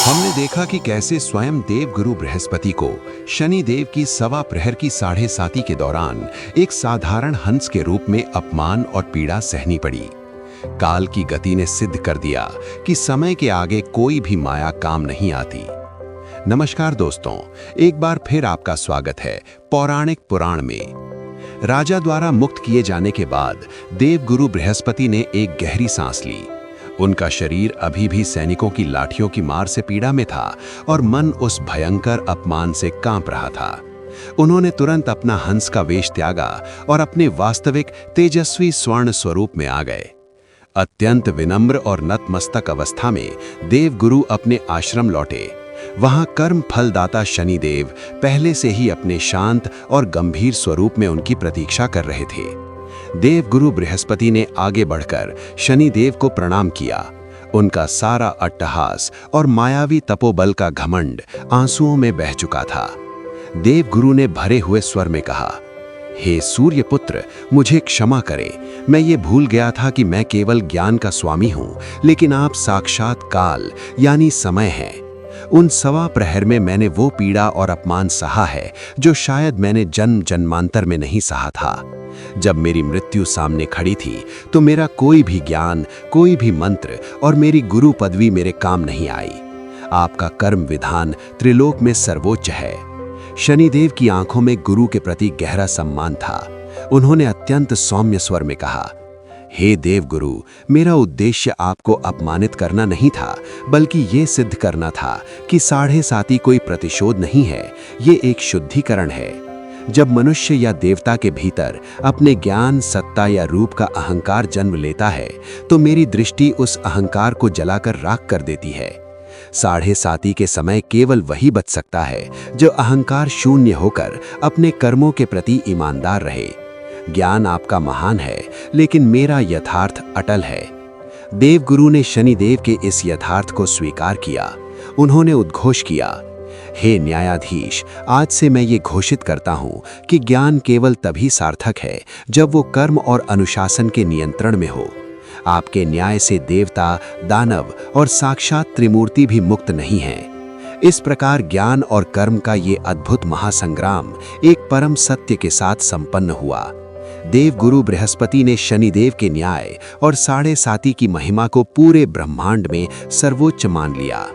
हमने देखा कि कैसे स्वयं देव गुरु बृहस्पति को शनि देव की सवा प्रहर की 7:30 के दौरान एक साधारण हंस के रूप में अपमान और पीड़ा सहनी पड़ी। काल की गति ने सिद्ध कर दिया कि समय के आगे कोई भी माया काम नहीं आती। नमस्कार दोस्तों, एक बार फिर आपका स्वागत है पौराणिक पुराण में। राजा द्वारा मुक्त किए जाने के बाद देवगुरु बृहस्पति ने एक गहरी सांस ली। उनका शरीर अभी भी सैनिकों की लाठियों की मार से पीड़ा में था और मन उस भयंकर अपमान से कांप रहा था। उन्होंने तुरंत अपना हंस का वेश त्यागा और अपने वास्तविक तेजस्वी स्वर्ण स्वरूप में आ गए। अत्यंत विनम्र और नतमस्तक अवस्था में देवगुरु अपने आश्रम लौटे। वहां कर्म फलदाता शनिदेव पहले से ही अपने शांत और गंभीर स्वरूप में उनकी प्रतीक्षा कर रहे थे। देवगुरु बृहस्पति ने आगे बढ़कर शनिदेव को प्रणाम किया। उनका सारा अट्टहास और मायावी तपोबल का घमंड आंसुओं में बह चुका था। देवगुरु ने भरे हुए स्वर में कहा, हे सूर्यपुत्र, मुझे क्षमा करें। मैं ये भूल गया था कि मैं केवल ज्ञान का स्वामी हूं, लेकिन आप साक्षात काल यानी समय हैं। उन सवा प्रहर में मैंने वो पीड़ा और अपमान सहा है जो शायद मैंने जन्म जन्मांतर में नहीं सहा था। जब मेरी मृत्यु सामने खड़ी थी तो मेरा कोई भी ज्ञान, कोई भी मंत्र और मेरी गुरु पदवी मेरे काम नहीं आई। आपका कर्म विधान त्रिलोक में सर्वोच्च है। शनिदेव की आंखों में गुरु के प्रति गहरा सम्मान था। उन्होंने अत्यंत सौम्य स्वर में कहा, हे देवगुरु, मेरा उद्देश्य आपको अपमानित करना नहीं था, बल्कि ये सिद्ध करना था कि 7:30 कोई प्रतिशोध नहीं है, ये एक शुद्धिकरण है। जब मनुष्य या देवता के भीतर अपने ज्ञान, सत्ता या रूप का अहंकार जन्म लेता है तो मेरी दृष्टि उस अहंकार को जलाकर राख कर देती है। 7:30 के समय केवल वही बच सकता है जो अहंकार शून्य होकर अपने कर्मों के प्रति ईमानदार रहे। ज्ञान आपका महान है, लेकिन मेरा यथार्थ अटल है। देवगुरु ने शनिदेव के इस यथार्थ को स्वीकार किया। उन्होंने उद्घोष किया, हे न्यायाधीश, आज से मैं ये घोषित करता हूँ कि ज्ञान केवल तभी सार्थक है जब वो कर्म और अनुशासन के नियंत्रण में हो। आपके न्याय से देवता, दानव और साक्षात त्रिमूर्ति भी मुक्त नहीं हैं। इस प्रकार ज्ञान और कर्म का ये अद्भुत महासंग्राम एक परम सत्य के साथ संपन्न हुआ। देवगुरु बृहस्पति ने शनिदेव के न्याय और 7:30 की महिमा को पूरे ब्रह्मांड में सर्वोच्च मान लिया।